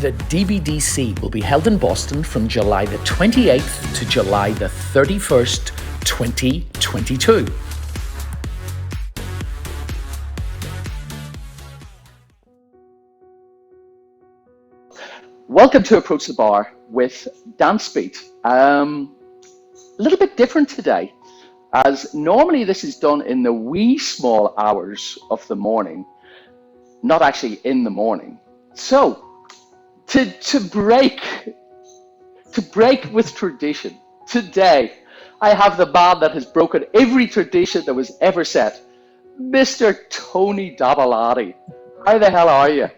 The DBDC will be held in Boston from July the 28th to July the 31st, 2022. Welcome to Approach the Bar with Dance Beat. A little bit different today, as normally this is done in the wee small hours of the morning, not actually in the morning. So, to break with tradition, today I have the man that has broken every tradition that was ever set, Mr. Tony Dovolani. How the hell are you?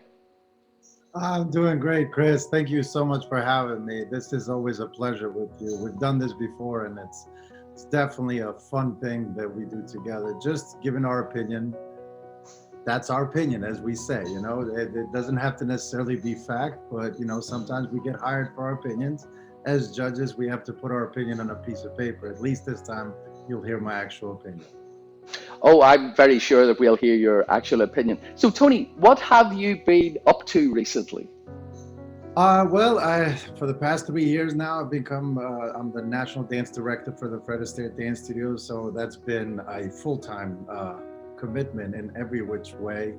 I'm doing great, Chris. Thank you so much for having me. This is always a pleasure with you. We've done this before, and it's definitely a fun thing that we do together. Just giving our opinion. That's our opinion, as we say. You know, it doesn't have to necessarily be fact, but you know, sometimes we get hired for our opinions. As judges, we have to put our opinion on a piece of paper. At least this time, you'll hear my actual opinion. Oh, I'm very sure that we'll hear your actual opinion. So, Tony, what have you been up to recently? For the past 3 years now, I'm the national dance director for the Fred Astaire Dance Studio. So that's been a full-time commitment in every which way.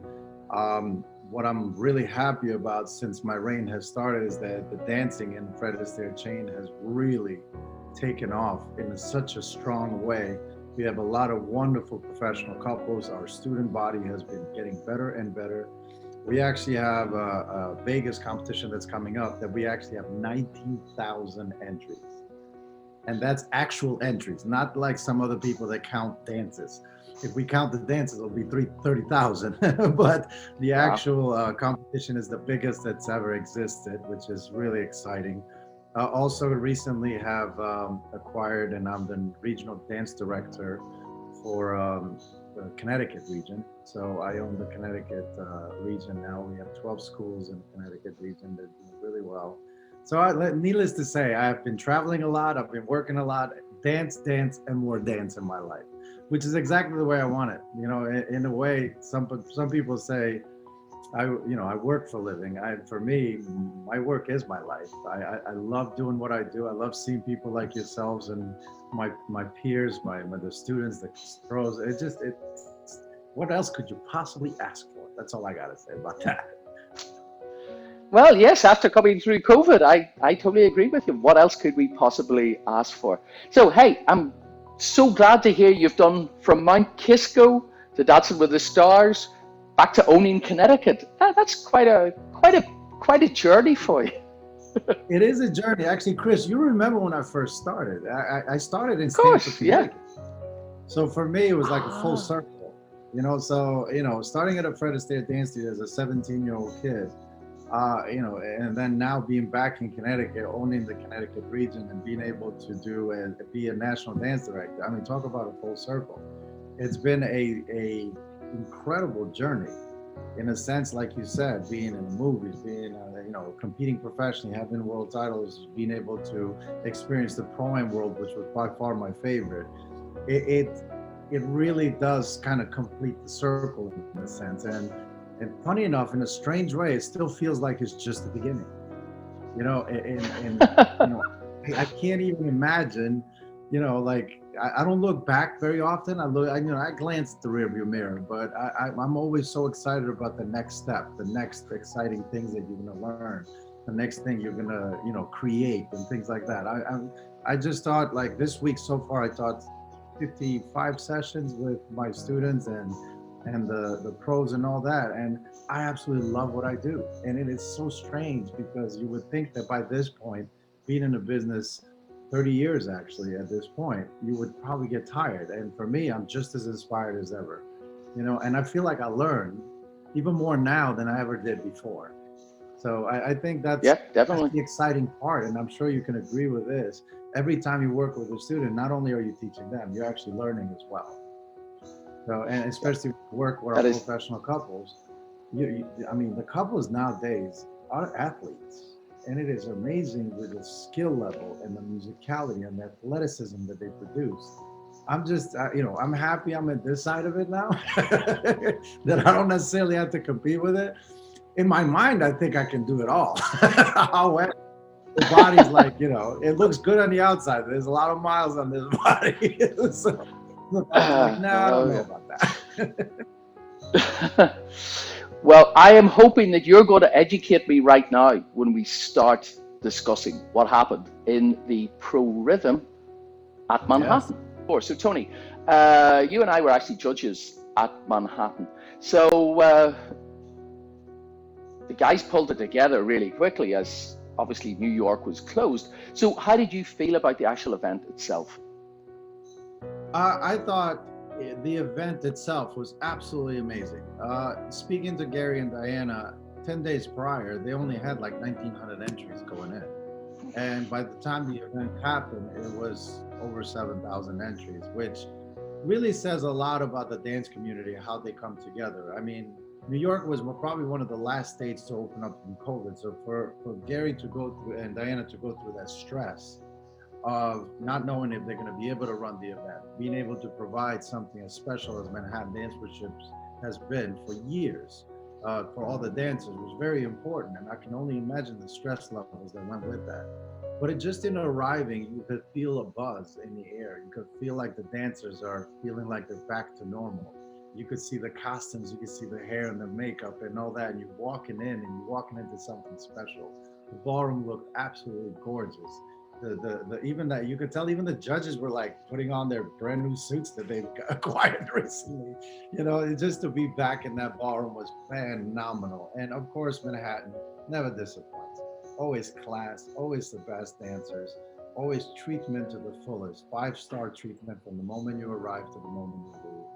What I'm really happy about since my reign has started is that the dancing in Fred Astaire chain has really taken off in such a strong way. We have a lot of wonderful professional couples. Our student body has been getting better and better. We actually have a Vegas competition that's coming up that we actually have 19,000 entries. And that's actual entries, not like some other people that count dances. If we count the dances, it'll be 30,000. But the actual competition is the biggest that's ever existed, which is really exciting. Also recently have acquired, and I'm the regional dance director for the Connecticut region. So I own the Connecticut region now. We have 12 schools in the Connecticut region that do really well. So needless to say, I've been traveling a lot. I've been working a lot, dance, and more dance in my life, which is exactly the way I want it. You know, in a way, some people say, I work for a living. For me, my work is my life. I love doing what I do. I love seeing people like yourselves and my peers, the students, the pros. What else could you possibly ask for? That's all I gotta say about that. Well, yes, after coming through COVID, I totally agree with you. What else could we possibly ask for? So, hey, I'm so glad to hear you've done from Mount Kisco to Dancing with the Stars, back to owning Connecticut. That's quite a journey for you. It is a journey. Actually, Chris, you remember when I first started. I started in Stamford, Connecticut. Yeah. So for me, it was like a full circle. You know, so, you know, starting at a Fred Astaire Dance Studio as a 17-year-old kid, and then now being back in Connecticut, owning the Connecticut region and being able to be a national dance director. I mean, talk about a full circle. It's been a incredible journey, in a sense, like you said, being in the movies, being competing professionally, having world titles, being able to experience the pro-am world, which was by far my favorite. It really does kind of complete the circle in a sense, and funny enough, in a strange way, it still feels like it's just the beginning. You know, and I can't even imagine. You know, like I don't look back very often. I glance at the rearview mirror, but I'm always so excited about the next step, the next exciting things that you're gonna learn, the next thing you're gonna create and things like that. I just thought, like, this week so far, I taught 55 sessions with my students and the pros and all that, and I absolutely love what I do. And it is so strange because you would think that by this point, being in a business 30 years actually at this point, you would probably get tired. And for me, I'm just as inspired as ever, and I feel like I learn even more now than I ever did before. So I think that's the exciting part. And I'm sure you can agree with this. Every time you work with a student, not only are you teaching them, you're actually learning as well. So, and especially work with our professional couples, I mean, the couples nowadays are athletes. And it is amazing with the skill level and the musicality and the athleticism that they produce. I'm just, I'm happy I'm at this side of it now, that I don't necessarily have to compete with it. in my mind, I think I can do it all. However, the body's like, it looks good on the outside. There's a lot of miles on this body. So the body's like, no, I don't know Okay. about that. Well, I am hoping that you're going to educate me right now when we start discussing what happened in the Pro Rhythm at Yes. Manhattan. So, Tony, you and I were actually judges at Manhattan. So, the guys pulled it together really quickly as obviously New York was closed. So, how did you feel about the actual event itself? I thought the event itself was absolutely amazing. Speaking to Gary and Diana, 10 days prior, they only had like 1,900 entries going in. And by the time the event happened, it was over 7,000 entries, which really says a lot about the dance community, how they come together. I mean, New York was probably one of the last states to open up from COVID. So for Gary to go through and Diana to go through that stress of not knowing if they're going to be able to run the event, being able to provide something as special as Manhattan Dance Workshops has been for years for all the dancers was very important. And I can only imagine the stress levels that went with that. But it just in arriving, you could feel a buzz in the air. You could feel like the dancers are feeling like they're back to normal. You could see the costumes, you could see the hair and the makeup and all that. And you're walking in and you're walking into something special. The ballroom looked absolutely gorgeous. The even that you could tell even the judges were like putting on their brand new suits that they acquired recently. Just to be back in that ballroom was phenomenal. And of course, Manhattan never disappoints. Always class, always the best dancers, always treatment to the fullest. 5-star treatment from the moment you arrive to the moment you leave.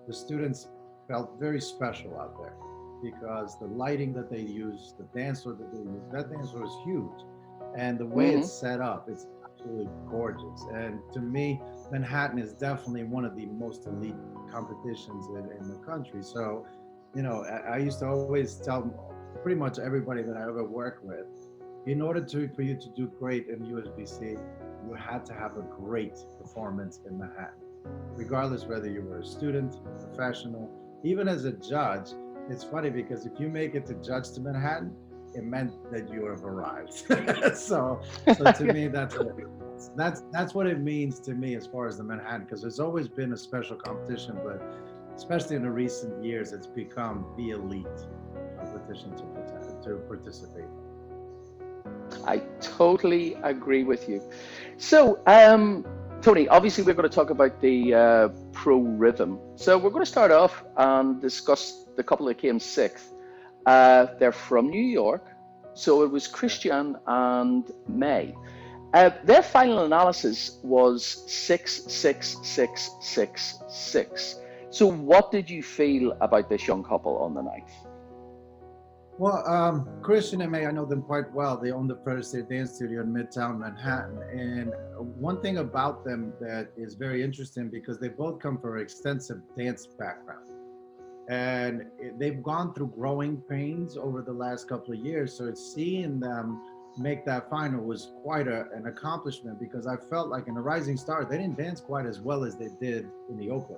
The students felt very special out there because the lighting that they used, the dance floor that they used, that dance floor was huge. And the way Mm-hmm. it's set up, it's absolutely gorgeous. And to me, Manhattan is definitely one of the most elite competitions in the country. So, I used to always tell pretty much everybody that I ever worked with, in order for you to do great in USBC, you had to have a great performance in Manhattan, regardless whether you were a student, professional, even as a judge. It's funny because if you make it to judge to Manhattan, it meant that you have arrived. So to me, that's what it means to me as far as the Manhattan, because there's always been a special competition, but especially in the recent years, it's become the elite competition to participate. I totally agree with you. So, Tony, obviously we're going to talk about the Pro Rhythm. So we're going to start off and discuss the couple that came sixth. They're from New York. So it was Yeah. Kristian and May. Their final analysis was 66666. So what did you feel about this young couple on the night? Well, Kristian and May, I know them quite well. They own the Frederick State Dance Studio in Midtown Manhattan. And one thing about them that is very interesting, because they both come from an extensive dance background. And they've gone through growing pains over the last couple of years. So seeing them make that final was quite an accomplishment, because I felt like in the Rising Star, they didn't dance quite as well as they did in the Open.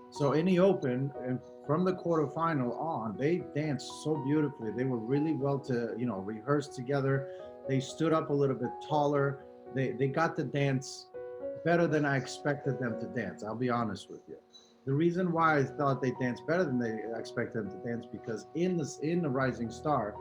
So in the Open, and from the quarterfinal on, they danced so beautifully. They were really well rehearsed together. They stood up a little bit taller. They got to dance better than I expected them to dance. I'll be honest with you. The reason why I thought they danced better than they expected them to dance, because in the Rising Star,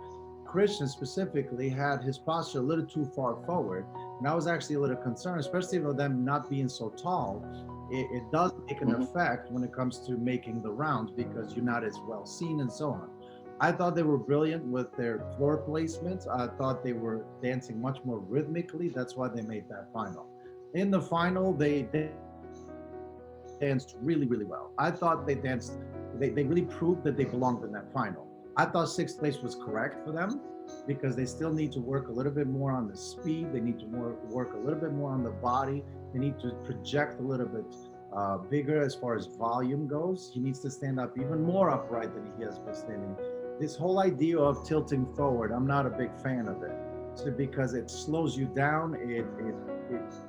Kristian specifically had his posture a little too far forward, and I was actually a little concerned, especially with them not being so tall. It does make an Mm-hmm. effect when it comes to making the rounds, because you're not as well seen and so on. I thought they were brilliant with their floor placements. I thought they were dancing much more rhythmically. That's why they made that final. In the final, they danced really, really well. I thought they really proved that they belonged in that final. I thought sixth place was correct for them, because they still need to work a little bit more on the speed. They need to work a little bit more on the body. They need to project a little bit bigger as far as volume goes. He needs to stand up even more upright than he has been standing. This whole idea of tilting forward, I'm not a big fan of it. So because it slows you down,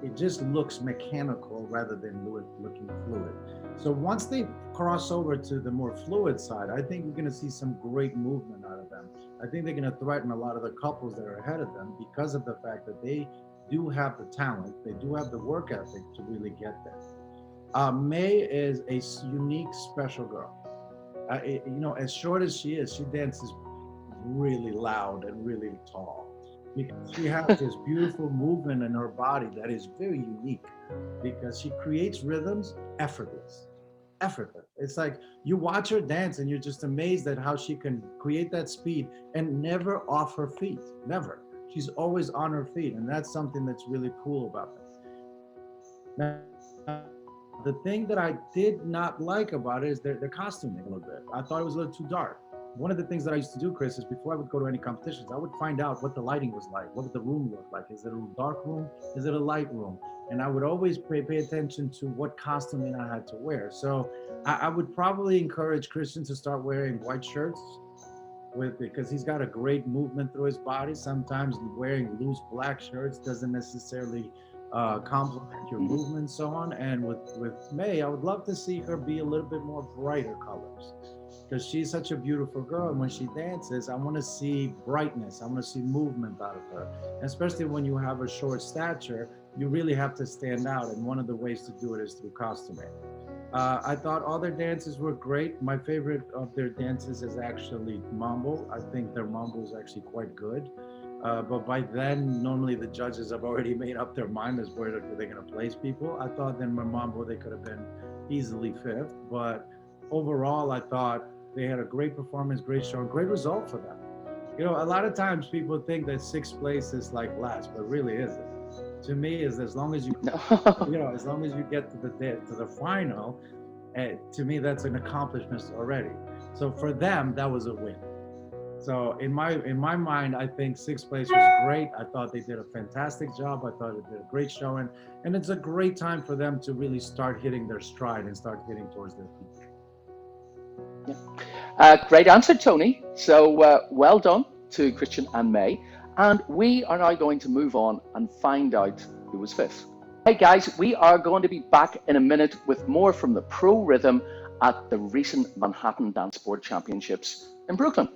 it just looks mechanical rather than looking fluid. So once they cross over to the more fluid side, I think we're going to see some great movement out of them. I think they're going to threaten a lot of the couples that are ahead of them because of the fact that they do have the talent, they do have the work ethic to really get there. May is a unique, special girl. As short as she dances really loud and really tall because she has this beautiful movement in her body that is very unique because she creates rhythms effortless. It's like you watch her dance and you're just amazed at how she can create that speed and never off her feet. Never. She's always on her feet, and that's something that's really cool about her. Now, the thing that I did not like about it is their costuming a little bit. I thought it was a little too dark. One of the things that I used to do, Chris, is before I would go to any competitions, I would find out what the lighting was like. What did the room look like? Is it a dark room? Is it a light room? And I would always pay attention to what costuming I had to wear. So I would probably encourage Kristian to start wearing white shirts because he's got a great movement through his body. Sometimes wearing loose black shirts doesn't necessarily complement your movement and so on. And with May, I would love to see her be a little bit more brighter colors because she's such a beautiful girl. And when she dances, I want to see brightness. I want to see movement out of her. And especially when you have a short stature, you really have to stand out. And one of the ways to do it is through costuming. I thought all their dances were great. My favorite of their dances is actually Mambo. I think their Mambo is actually quite good. But by then, normally the judges have already made up their mind as where they're going to place people. I thought in Mambo they could have been easily fifth. But overall, I thought they had a great performance, great show, great result for them. A lot of times people think that sixth place is like last, but really isn't. To me, is as long as you, as long as you get to the final, to me that's an accomplishment already. So for them, that was a win. So in my mind, I think sixth place was great. I thought they did a fantastic job. I thought they did a great showing, and it's a great time for them to really start hitting their stride and start getting towards their peak. Great answer, Tony. So well done to Kristian and May. And we are now going to move on and find out who was fifth. Hey guys, we are going to be back in a minute with more from the Pro Rhythm at the recent Manhattan Dance Sport Championships in Brooklyn.